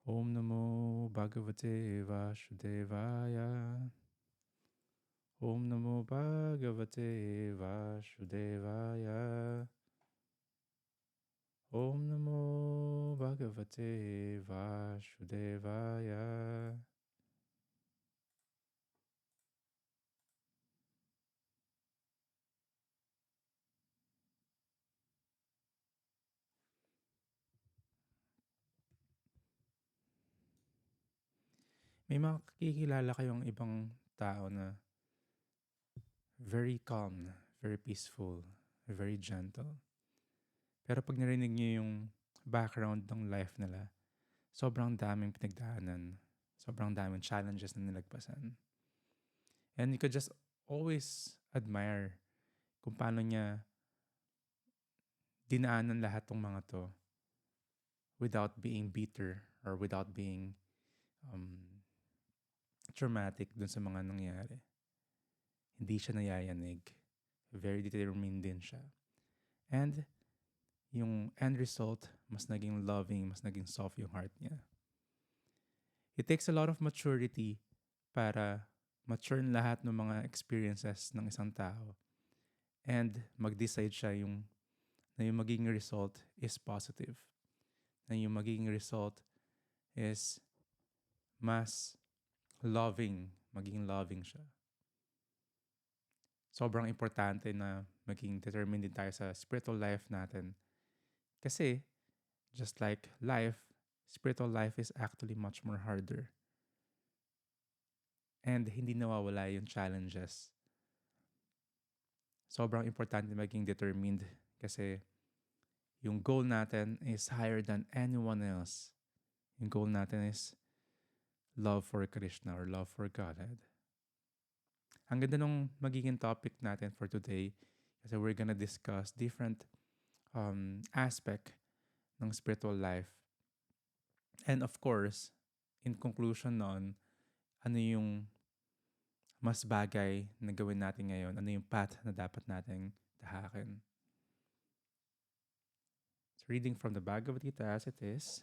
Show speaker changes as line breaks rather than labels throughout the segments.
Om Namo Bhagavate Vasudevaya. Om Namo Bhagavate Vasudevaya. Om Namo Bhagavate Vasudevaya. May makikilala kayong ibang tao na very calm, very peaceful, very gentle. Pero pag narinig niyo yung background ng life nila, sobrang daming pinagdaanan, sobrang daming challenges na nilagpasan. And you could just always admire kung paano niya dinaanan lahat ng mga to without being bitter or without being um, traumatic dun sa mga nangyari. Hindi siya nayayanig. Very determined din siya. And yung end result, mas naging loving, mas naging soft yung heart niya. It takes a lot of maturity para mature lahat ng mga experiences ng isang tao and mag-decide siya na yung magiging result is positive. Na yung magiging result is mas magiging loving siya. Sobrang importante na maging determined din tayo sa spiritual life natin. Kasi, just like life, spiritual life is actually much more harder. And hindi nawawala yung challenges. Sobrang importante maging determined kasi yung goal natin is higher than anyone else. Yung goal natin is love for Krishna or love for Godhead. Ang ganda nung magiging topic natin for today kasi we're gonna discuss different aspect ng spiritual life. And of course, in conclusion nun, ano yung mas bagay na gawin natin ngayon? Ano yung path na dapat nating tahakin? So reading from the Bhagavad Gita as it is,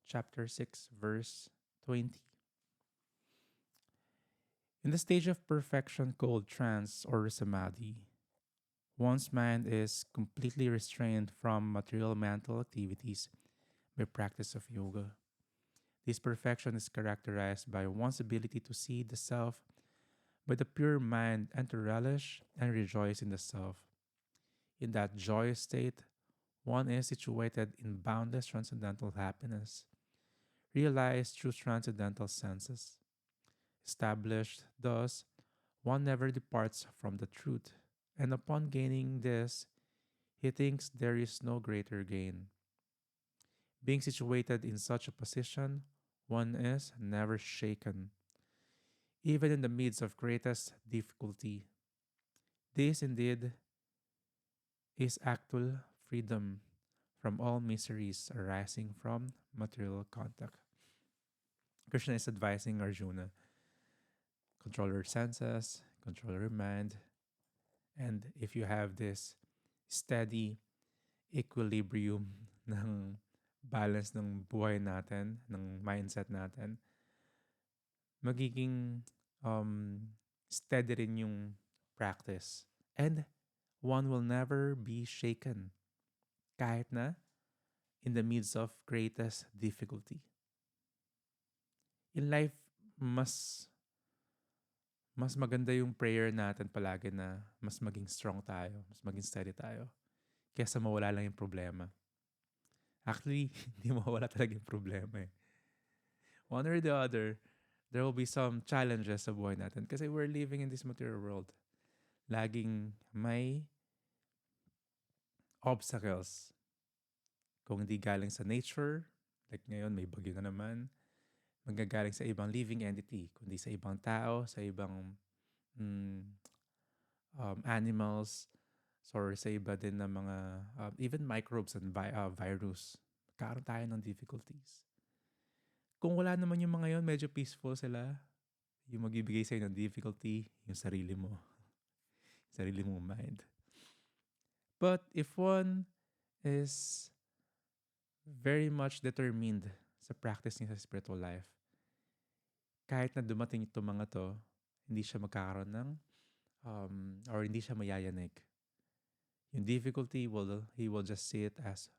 chapter 6, verse 20. In the stage of perfection called trance or samadhi, one's mind is completely restrained from material mental activities by practice of yoga. This perfection is characterized by one's ability to see the self by the pure mind and to relish and rejoice in the self. In that joyous state, one is situated in boundless transcendental happiness, realized through transcendental senses. Established thus, one never departs from the truth, and upon gaining this, he thinks there is no greater gain. Being situated in such a position, one is never shaken, even in the midst of greatest difficulty. This indeed is actual freedom from all miseries arising from material contact. Krishna is advising Arjuna, control your senses, control your mind, and if you have this steady equilibrium ng balance ng buhay natin, ng mindset natin, magiging steady rin yung practice. And one will never be shaken kahit na in the midst of greatest difficulty. In life, mas maganda yung prayer natin palagi na mas maging strong tayo, mas maging steady tayo, kaysa mawala lang yung problema. Actually, hindi mawala talaga yung problema eh. One or the other, there will be some challenges sa buhay natin kasi we're living in this material world. Laging may obstacles. Kung hindi galing sa nature, like ngayon may bagyo na naman, magagaling sa ibang living entity, kundi sa ibang tao, sa ibang animals, or sa iba din na mga, even microbes and virus. Magkaroon tayo ng difficulties. Kung wala naman yung mga yon, medyo peaceful sila. Yung magbibigay sa'yo ng difficulty, yung sarili mo. Sarili mong mind. But if one is very much determined sa practice niya sa spiritual life. Kahit na dumating itong mga to, hindi siya magkakaroon ng, or hindi siya mayayanig. Yung difficulty, he will just see it as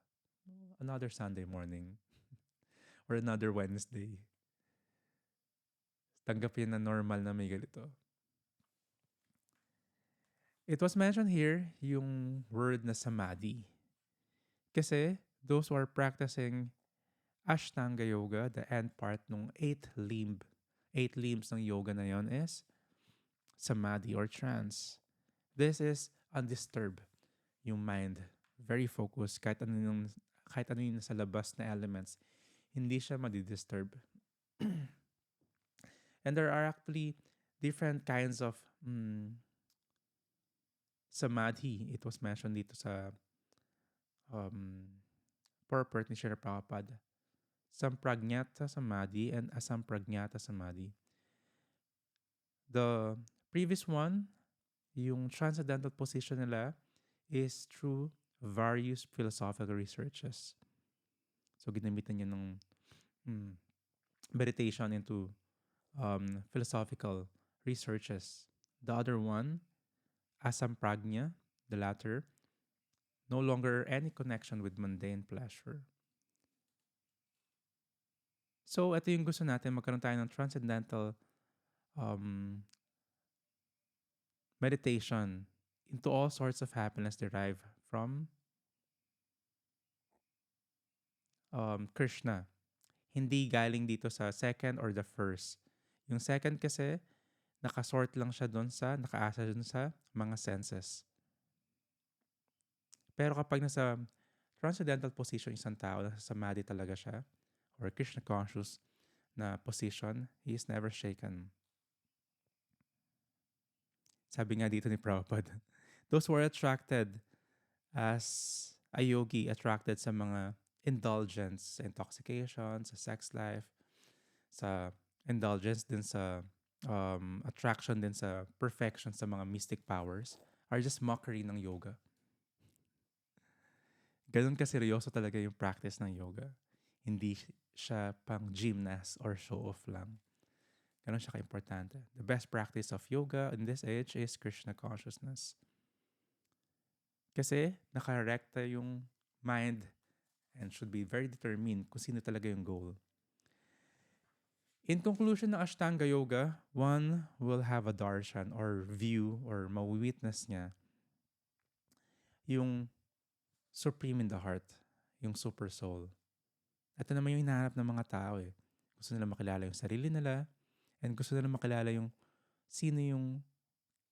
another Sunday morning or another Wednesday. Tanggapin na normal na may ganito. It was mentioned here yung word na samadhi. Kasi those who are practicing Ashtanga Yoga, the end part ng eight limbs ng yoga na yon is samadhi or trance. This is undisturbed yung mind. Very focused. Kahit ano yung nasa labas na elements, hindi siya madidisturb. And there are actually different kinds of samadhi. It was mentioned dito sa purport ni Srila Prabhupada. Sampragnata Samadhi and Asampragnata Samadhi. The previous one, yung transcendental position nila, is through various philosophical researches. So, ginamitan niya ng meditation into philosophical researches. The other one, Asampragna, the latter, no longer any connection with mundane pleasure. So, ito yung gusto natin, magkaroon tayo ng transcendental meditation into all sorts of happiness derived from Krishna. Hindi galing dito sa second or the first. Yung second kasi, nakasort lang siya nakaasa doon sa mga senses. Pero kapag nasa transcendental position isang tao, nasa samadhi talaga siya, or Krishna conscious na position, he is never shaken. Sabi nga dito ni Prabhupada, those who are attracted as a yogi, attracted sa mga indulgence, sa intoxication, sa sex life, sa indulgence din sa attraction din sa perfection sa mga mystic powers, are just mockery ng yoga. Ganun kaseryoso talaga yung practice ng yoga. Hindi siya pang gymnast or show-off lang. Ganun siya ka-importante. The best practice of yoga in this age is Krishna consciousness. Kasi nakarekta yung mind and should be very determined kung sino talaga yung goal. In conclusion ng Ashtanga Yoga, one will have a darshan or view or mawitness niya yung supreme in the heart, yung super soul. Ito naman yung hinahanap ng mga tao eh. Gusto nila makilala yung sarili nila and gusto nila makilala yung sino yung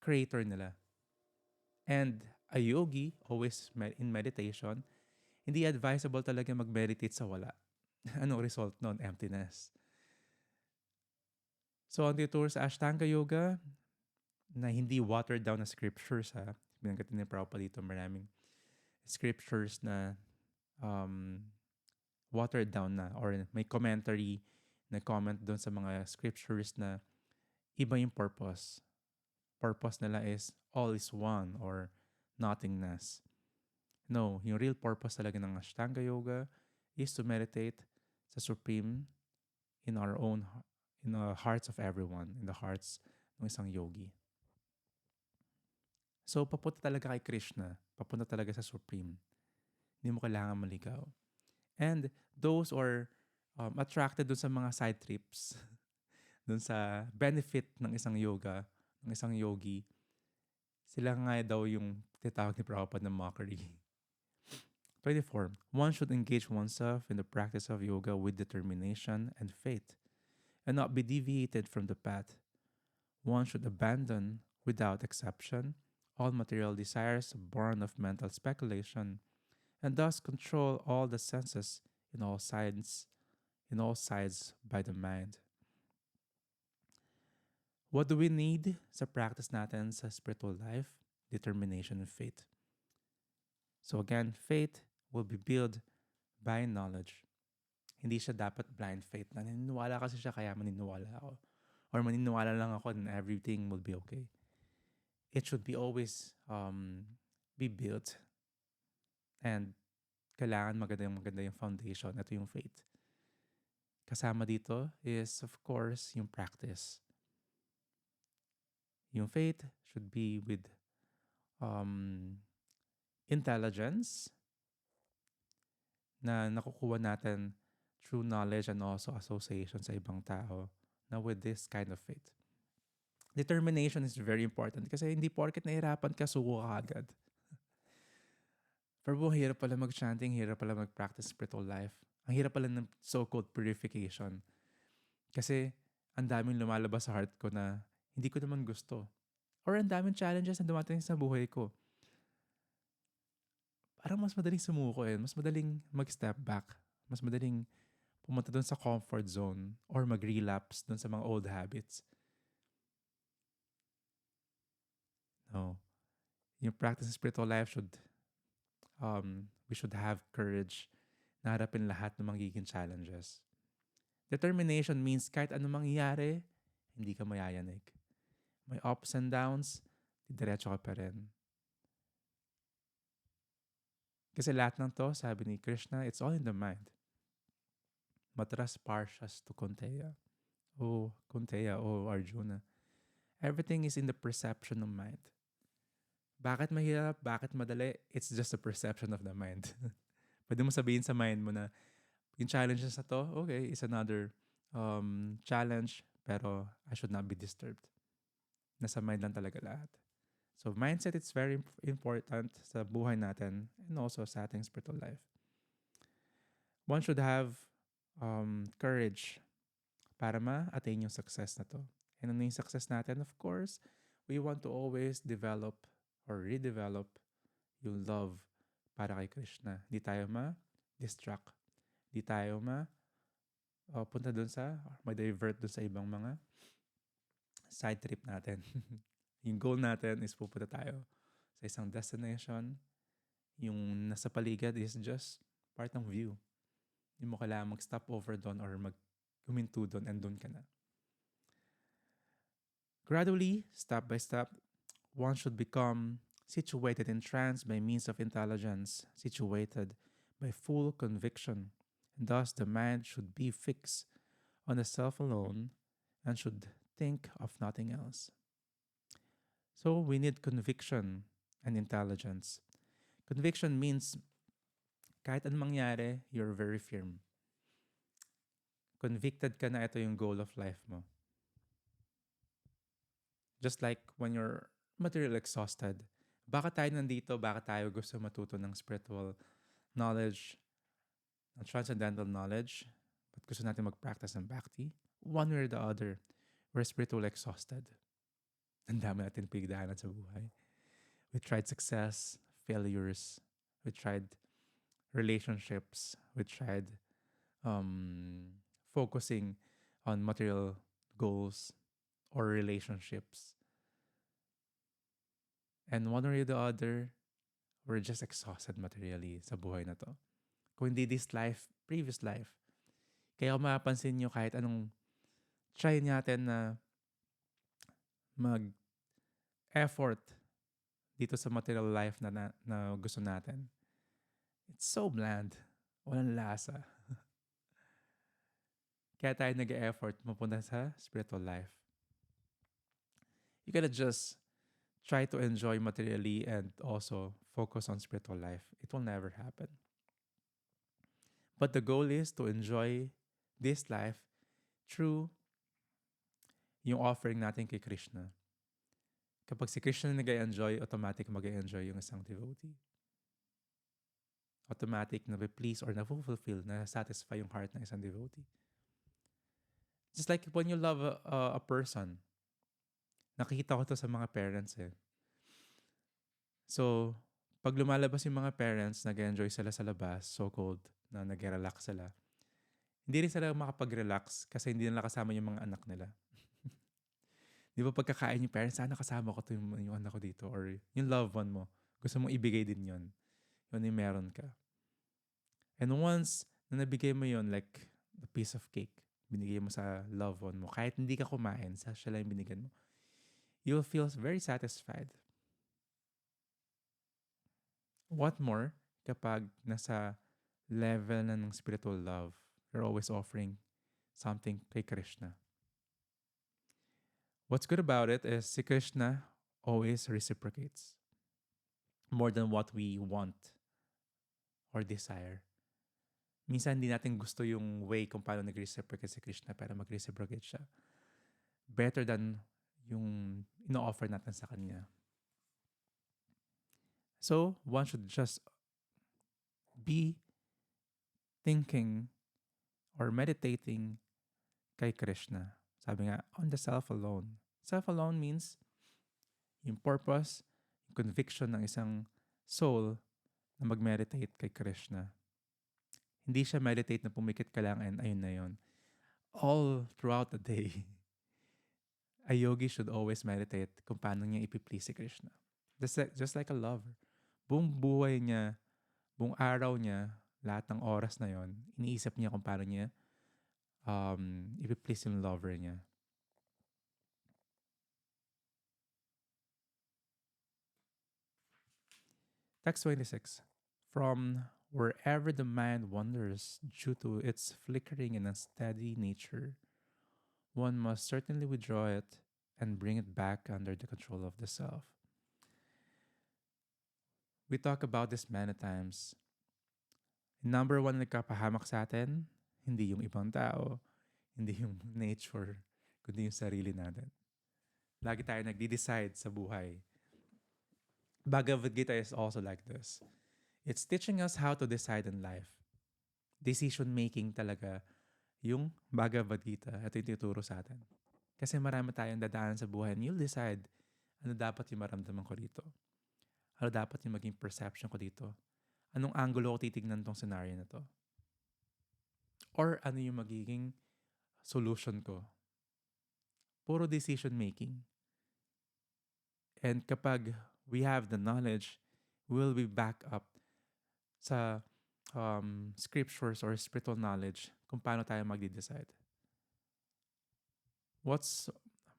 creator nila. And a yogi, always in meditation, hindi advisable talaga mag-meditate sa wala. Anong result nun? Emptiness. So, ang tuturo sa Ashtanga Yoga, na hindi watered down na scriptures ha. Binanggatin ni Prabhupada dito, maraming scriptures na watered down na or may commentary na comment doon sa mga scriptures na iba yung purpose. Purpose nila is all is one or nothingness. No, yung real purpose talaga ng Ashtanga Yoga is to meditate sa Supreme in the hearts of everyone, in the hearts ng isang yogi. So, papunta talaga kay Krishna. Papunta talaga sa Supreme. Hindi mo kailangan maligaw. And those are attracted dun sa mga side trips, dun sa benefit ng isang yoga, ng isang yogi, sila nga daw yung tinatawag ni Prabhupada na mockery. 24. One should engage oneself in the practice of yoga with determination and faith, and not be deviated from the path. One should abandon, without exception, all material desires born of mental speculation, and thus control all the senses in all sides by the mind. What do we need sa practice natin sa spiritual life? Determination and faith. So again, faith will be built by knowledge. Hindi siya dapat blind faith na naniniwala kasi siya kaya maniniwala ako. Or maniniwala lang ako and everything will be okay. It should be always be built and kailangan maganda yung foundation. Ito yung faith. Kasama dito is, of course, yung practice. Yung faith should be with um, intelligence na nakukuha natin through knowledge and also association sa ibang tao na with this kind of faith. Determination is very important kasi hindi porket nahirapan ka, suko ka agad. Pero hirap pala mag-chanting, hirap pala mag-practice spiritual life. Ang hirap pala ng so-called purification. Kasi ang daming lumalabas sa heart ko na hindi ko naman gusto. Or ang daming challenges na dumating sa buhay ko. Parang mas madaling sumuko mas madaling mag-step back. Mas madaling pumunta doon sa comfort zone or mag-relapse doon sa mga old habits. No. Yung practice of spiritual life we should have courage na harapin lahat ng magiging challenges. Determination means kahit anong mangyayari, hindi ka mayayanig. May ups and downs, diretso ka pa rin. Kasi lahat ng to, sabi ni Krishna, it's all in the mind. Matras parshas to Kunteya. Kunteya, Arjuna. Everything is in the perception of mind. Bakit mahirap? Bakit madali? It's just a perception of the mind. Pwede mo sabihin sa mind mo na yung challenges na to, okay, is another challenge, pero I should not be disturbed. Nasa mind lang talaga lahat. So mindset is very important sa buhay natin and also sa ating spiritual life. One should have courage para ma-attain yung success na to. And ano yung success natin? Of course, we want to always develop or redevelop yung love para kay Krishna. Di tayo ma-distract. Di tayo punta dun ma-divert dun sa ibang mga side trip natin. Yung goal natin is pupunta tayo sa isang destination. Yung nasa paligid is just part ng view. Hindi mo kailangan mag-stop over doon or huminto doon and doon ka na. Gradually, step by step, one should become situated in trance by means of intelligence, situated by full conviction. And thus, the mind should be fixed on the self alone and should think of nothing else. So, we need conviction and intelligence. Conviction means kahit anong mangyari, you're very firm. Convicted ka na ito yung goal of life mo. Just like when you're material exhausted, bakit tayo nandito? Bakit tayo gusto matuto ng spiritual knowledge, ng transcendental knowledge? But gusto natin mag-practice ng bhakti? One way or the other, we're spiritually exhausted. Ang dami natin pigdaanan sa buhay. We tried success, failures. We tried relationships. We tried focusing on material goals or relationships. And one or the other, we're just exhausted materially sa buhay na to. Kung hindi this life, previous life. Kaya kung mapapansin nyo kahit anong try natin na mag-effort dito sa material life na gusto natin. It's so bland. Walang lasa. Kaya tayo nag-effort mapunta sa spiritual life. You gotta just try to enjoy materially and also focus on spiritual life. It will never happen. But the goal is to enjoy this life through yung offering natin kay Krishna. Kapag si Krishna nag-enjoy, automatic mag-enjoy yung isang devotee. Automatic na be-please or na-fulfill, na-satisfy yung heart ng isang devotee. Just like when you love a person, nakikita ko to sa mga parents So, pag lumalabas yung mga parents, nag-enjoy sila sa labas, so-called, na nag-relax sila. Hindi rin sila makapag-relax kasi hindi nila kasama yung mga anak nila. Di ba pagkakain yung parents, sana kasama ko to yung anak ko dito or yung loved one mo. Gusto mong ibigay din yun. Yun yung meron ka. And once na nabigay mo yun, like the piece of cake, binigay mo sa loved one mo, kahit hindi ka kumain, siya lang yung binigyan mo, you'll feel very satisfied. What more kapag nasa level na ng spiritual love. You're always offering something kay Krishna. What's good about it is si Krishna always reciprocates more than what we want or desire. Minsan hindi natin gusto yung way kung paano nag-reciprocate si Krishna pero mag-reciprocate siya. Better than yung ino-offer natin sa kanya. So, one should just be thinking or meditating kay Krishna. Sabi nga, on the self alone. Self alone means yung purpose, yung conviction ng isang soul na mag-meditate kay Krishna. Hindi siya meditate na pumikit ka lang and ayun na yun. All throughout the day, a yogi should always meditate kung paano niya ipiplease si Krishna. Just like a lover. Buong buhay niya, buong araw niya, lahat ng oras na yon, iniisip niya kung paano niya ipiplease yung lover niya. Text 26. From wherever the mind wanders due to its flickering and unsteady nature, one must certainly withdraw it and bring it back under the control of the self. We talk about this many times. Number one na nagkapahamak sa atin, hindi yung ibang tao, hindi yung nature, kundi yung sarili natin. Lagi tayo nagde-decide sa buhay. Bhagavad Gita is also like this. It's teaching us how to decide in life. Decision making talaga yung Bhagavad Gita. Ito yung tuturo sa atin. Kasi marami tayong dadaan sa buhay and you'll decide ano dapat yung maramdaman ko dito. Ano dapat yung maging perception ko dito. Anong angulo ko titignan tong scenario na to. Or ano yung magiging solution ko. Puro decision making. And kapag we have the knowledge, we'll be back up sa scriptures or spiritual knowledge kung paano tayo magde-decide. What's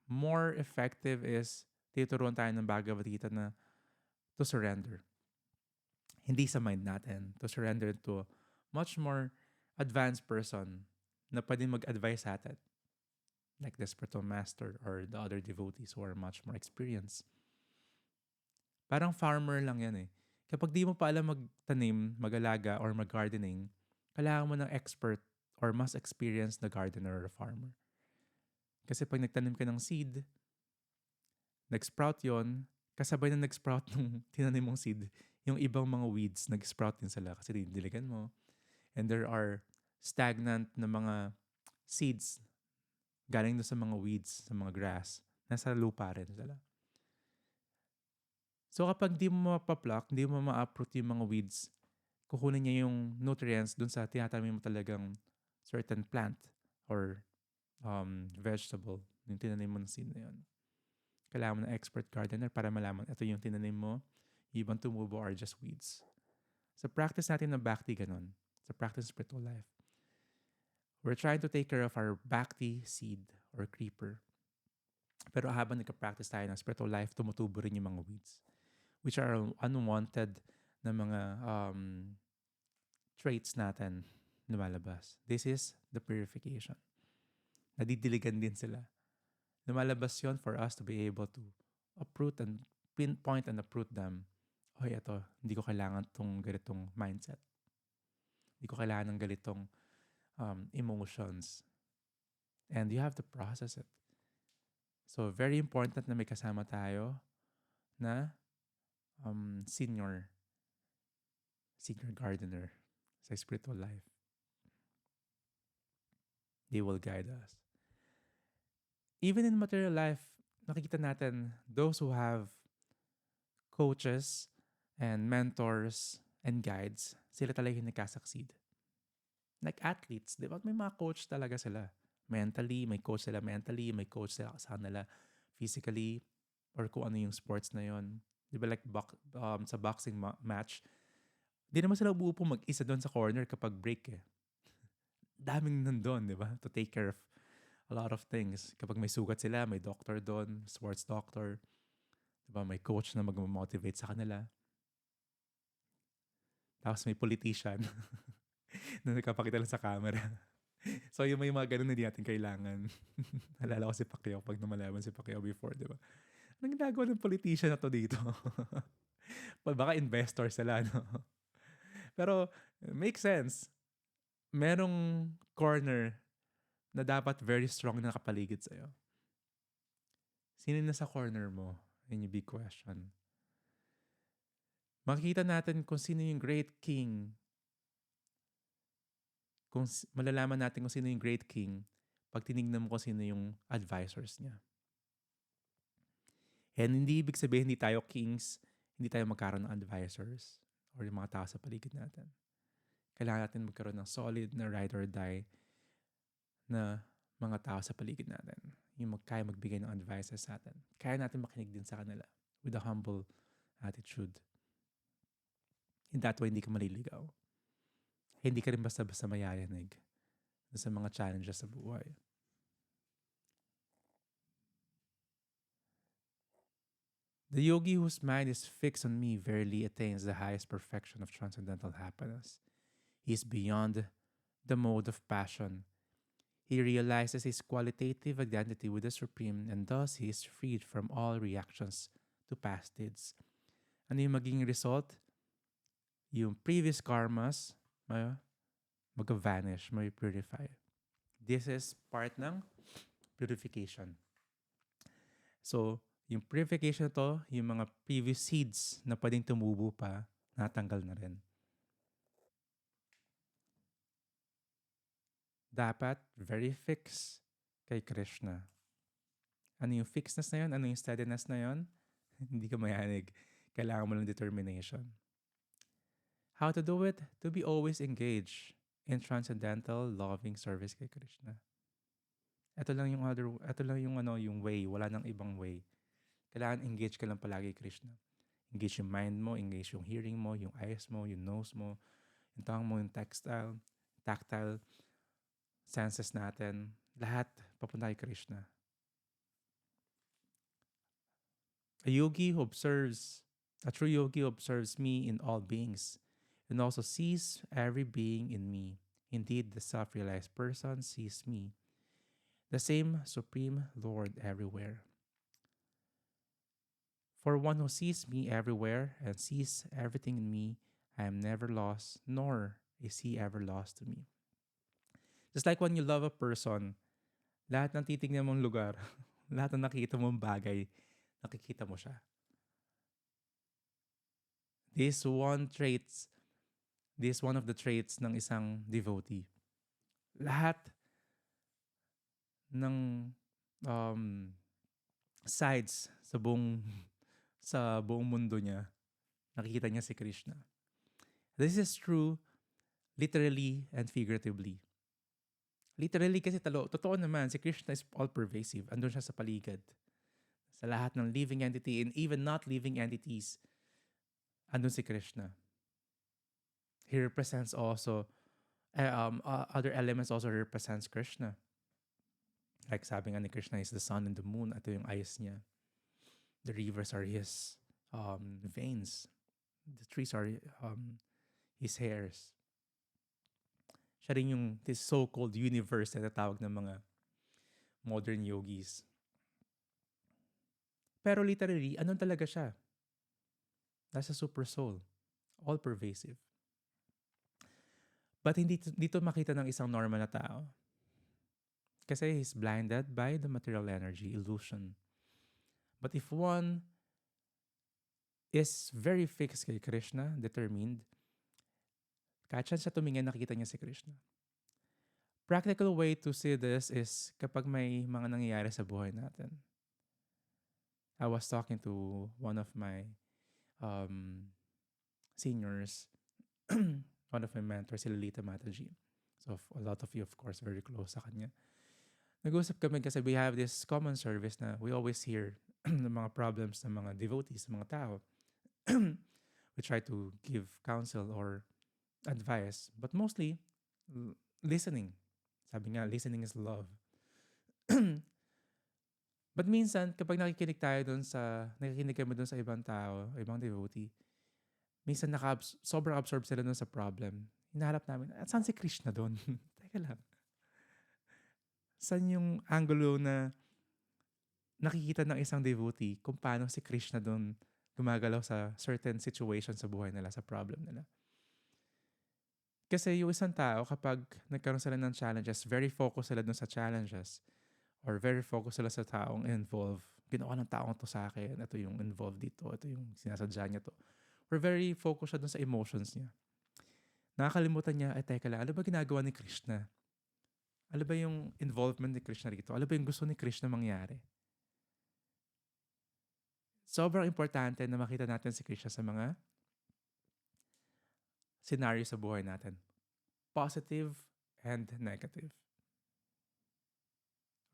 more effective is tituruan tayo ng Bhagavad Gita na to surrender. Hindi sa mind natin. To surrender to a much more advanced person na pwedeng mag-advise sa atin. Like the spiritual master or the other devotees who are much more experienced. Parang farmer lang yan eh. Kapag di mo pa alam magtanim, mag-alaga, or mag-gardening, kailangan mo ng expert or mas experienced na gardener or farmer. Kasi pag nagtanim ka ng seed, nag-sprout yon, kasabay na nag-sprout ng tinanim mong seed, yung ibang mga weeds, nag-sprout din sila kasi didiligan mo. And there are stagnant na mga seeds galing doon sa mga weeds, sa mga grass, nasa lupa rin sila. So kapag di mo mapapluck, di mo ma-uproot yung mga weeds, kukunin niya yung nutrients dun sa tinatanim mo talagang certain plant or vegetable, yung tinanim mo ng seed na yun. Kailangan mo ng expert gardener para malaman ito yung tinanim mo, yung ibang tumubo are just weeds. Sa practice natin ng bhakti, ganun. Sa practice of spiritual life. We're trying to take care of our bhakti seed or creeper. Pero habang nagka-practice tayo ng spiritual life, tumutubo rin yung mga weeds, which are unwanted na mga traits natin lumalabas. This is the purification. Nadidiligan din sila. Lumalabas yon for us to be able to uproot and pinpoint and uproot them. Hoy, ito, hindi ko kailangan tong ganitong mindset. Hindi ko kailangan ng ganitong emotions. And you have to process it. So, very important na may kasama tayo na senior gardener sa spiritual life. They will guide us. Even in material life, nakikita natin those who have coaches and mentors and guides, sila talaga yung nagkasucceed. Like athletes, di ba? May mga coach talaga sila. Mentally, may coach sila mentally, may coach sila sa kanila physically, or kung ano yung sports na yon. Di ba like sa boxing match, di naman sila uupo mag-isa doon sa corner kapag break eh. Daming nandun, di ba? To take care of a lot of things. Kapag may sugat sila, may doctor doon, sports doctor. Di ba? May coach na mag-motivate sa kanila. Tapos may politician. na nagkapakita lang sa camera. So yung may mga ganun na hindi natin kailangan. Alala ko si Pacquiao pag lumalaban si Pacquiao before, di ba? Anong ginagawa ng politician na to dito? Baka investor sila, no? Pero make sense. Merong corner na dapat very strong na nakapaligid sa'yo. Sino na sa corner mo? Yun yung big question. Makikita natin kung sino yung great king. Malalaman natin kung sino yung great king pag tinignan mo kung sino yung advisors niya. And hindi ibig sabihin hindi tayo kings, hindi tayo magkaroon ng advisors or yung mga tao sa paligid natin. Kailangan natin magkaroon ng solid na ride or die na mga tao sa paligid natin. Yung kaya magbigay ng advices sa atin. Kaya natin makinig din sa kanila with a humble attitude. In that way, hindi ka maliligaw. Hindi ka rin basta-basta mayayanig sa mga challenges sa buhay. The yogi whose mind is fixed on me verily attains the highest perfection of transcendental happiness. He is beyond the mode of passion. He realizes his qualitative identity with the Supreme and thus he is freed from all reactions to past deeds. Ano yung magiging result? Yung previous karmas mag-vanish, may-purify. This is part ng purification. So, yung purification to, yung mga previous seeds na pwedeng tumubo pa, natanggal na rin. Dapat very fixed kay Krishna. Ano yung fixedness na yun? Ano yung steadiness na yun? Hindi ka mayanig. Kailangan mo lang determination. How to do it? To be always engaged in transcendental loving service kay Krishna. Ito lang yung way, wala nang ibang way. Kailangan engage ka lang palagi kay Krishna. Engage yung mind mo, engage yung hearing mo, yung eyes mo, yung nose mo, yung tongue mo, yung tactile senses natin. Lahat papunta kay Krishna. A true yogi observes me in all beings and also sees every being in me. Indeed, the self-realized person sees me, the same Supreme Lord everywhere. For one who sees me everywhere and sees everything in me, I am never lost, nor is he ever lost to me. Just like when you love a person, lahat ng titignan mong lugar, lahat ng nakikita mong bagay, nakikita mo siya. This is one of the traits ng isang devotee. Lahat ng sides sa buong mundo niya, nakikita niya si Krishna. This is true literally and figuratively. Literally kasi totoo naman, si Krishna is all-pervasive. Andun siya sa paligid. Sa lahat ng living entity and even not living entities, andun si Krishna. He represents also, other elements also represents Krishna. Like sabi nga ni Krishna is the sun and the moon. Ito yung eyes niya. The rivers are his veins. The trees are his hairs. Siya rin yung this so-called universe na tatawag ng mga modern yogis. Pero literally, anong talaga siya? Nasa super soul. All-pervasive. But hindi dito makita ng isang normal na tao. Kasi he's blinded by the material energy, illusion. But if one is very fixed kay Krishna, determined, kahit siya tumingin, nakikita niya si Krishna. Practical way to see this is kapag may mga nangyayari sa buhay natin. I was talking to one of my seniors, one of my mentors, si Lolita Mataji. So a lot of you, of course, very close sa kanya. Nag-usap kami kasi we have this common service na we always hear ng mga problems ng mga devotees, ng mga tao. We try to give counsel or advice, but mostly listening. Sabi nga, listening is love. But minsan, kapag nakikinig kami doon sa ibang tao, ibang devotee, minsan sobrang absorb sila doon sa problem. hinahanap namin, at saan si Krishna doon? Teka lang, saan yung angulo na nakikita ng isang devotee kung paano si Krishna doon gumagalaw sa certain situation sa buhay nila, sa problem nila. Kasi yung isang tao, kapag nagkaroon sila ng challenges, very focused sila dun sa challenges or very focused sila sa taong involved. Ginawa ng taong to sa akin, ito yung involved dito, ito yung sinasadya niya to. Or very focused siya dun sa emotions niya. Nakakalimutan niya, ay teka lang, ano ba ginagawa ni Krishna? Ano ba yung involvement ni Krishna rito? Ano ba yung gusto ni Krishna mangyari? Sobrang importante na makita natin si Krishna sa mga scenario sa buhay natin. Positive and negative.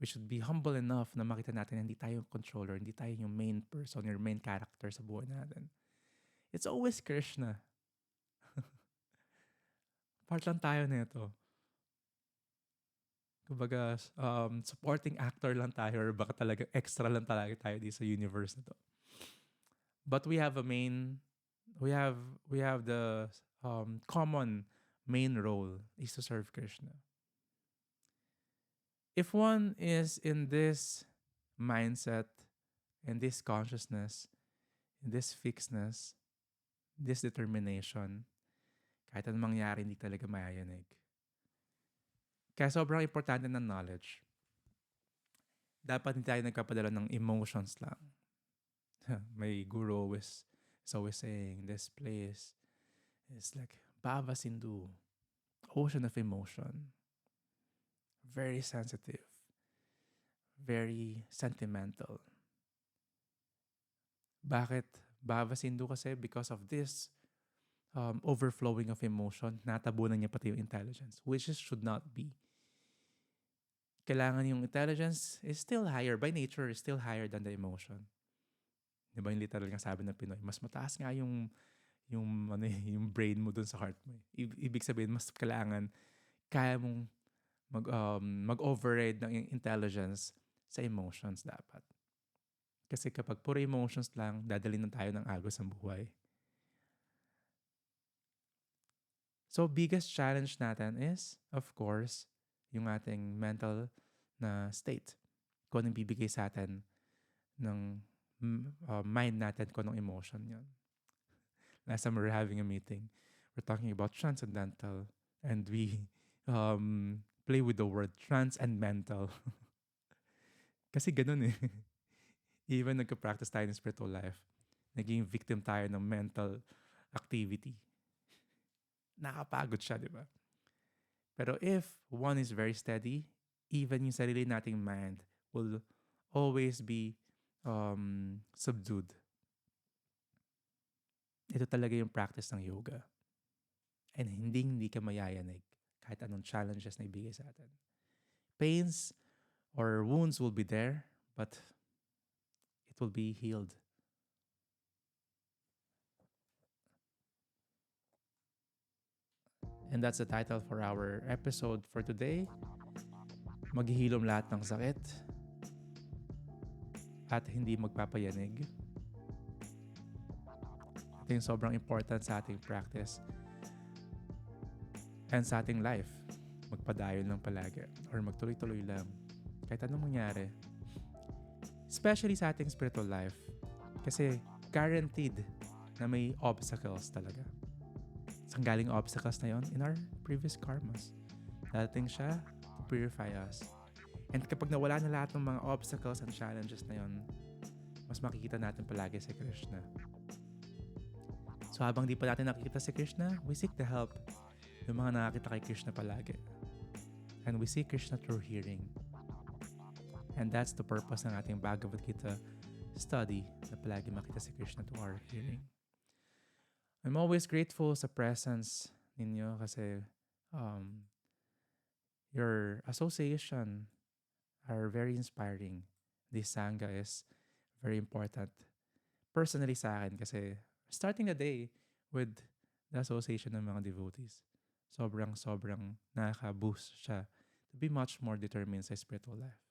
We should be humble enough na makita natin na hindi tayo yung controller, hindi tayo yung main person or main character sa buhay natin. It's always Krishna. Part lang tayo nito. Kumbaga, supporting actor lang tayo or baka talaga extra lang talaga tayo dito sa universe na to. But we have a main, we have the common main role is to serve Krishna. If one is in this mindset, in this consciousness, in this fixedness, this determination, kahit anong mangyari, hindi talaga mayayanig. Kaya sobrang importante ng knowledge. Dapat hindi tayo nagkapadala ng emotions lang. My guru is always saying, this place is like Bhava Sindhu, ocean of emotion. Very sensitive. Very sentimental. Bakit Bhava Sindhu kasi? Because of this overflowing of emotion, natabunan niya pati yung intelligence, which should not be. Kailangan yung intelligence is still higher, by nature, is still higher than the emotion. Di ba yung literal nga sabi ng Pinoy, mas mataas nga yung brain mo dun sa heart mo. Ibig sabihin, mas kailangan, kaya mong mag-override ng intelligence sa emotions dapat. Kasi kapag puro emotions lang, dadalhin na tayo ng agos ang buhay. So, biggest challenge natin is, of course, yung ating mental na state. Kung anong bibigay sa atin ng mind natin, kung anong emotion yun. Last time we were having a meeting, we're talking about transcendental and we play with the word transcendental. Kasi ganun eh. Even nagka-practice tayo ng spiritual life, naging victim tayo ng mental activity. Nakapagod siya, di ba? Pero if one is very steady, even yung sarili nating mind will always be subdued. Ito talaga yung practice ng yoga. And hindi ka mayayanig kahit anong challenges na ibigay sa atin. Pains or wounds will be there, but it will be healed. And that's the title for our episode for today. Maghihilom lahat ng sakit at hindi magpapayanig. Ito yung sobrang important sa ating practice and sa ating life. Magpadayon lang palagi or magtuloy-tuloy lang kahit anong mangyari. Especially sa ating spiritual life. Kasi guaranteed na may obstacles talaga. Saan galing obstacles na yon? In our previous karmas. Dating siya to purify us. And kapag nawala na lahat ng mga obstacles and challenges na yon, mas makikita natin palagi si Krishna. So habang di pa natin nakikita si Krishna, we seek the help yung mga nakakita kay Krishna palagi. And we see Krishna through hearing. And that's the purpose ng ating Bhagavad Gita study, na palagi makita si Krishna through our hearing. I'm always grateful sa presence ninyo kasi your association are very inspiring. This Sangha is very important. Personally sa akin kasi starting the day with the association ng mga devotees, sobrang nakaka-boost siya to be much more determined sa spiritual life.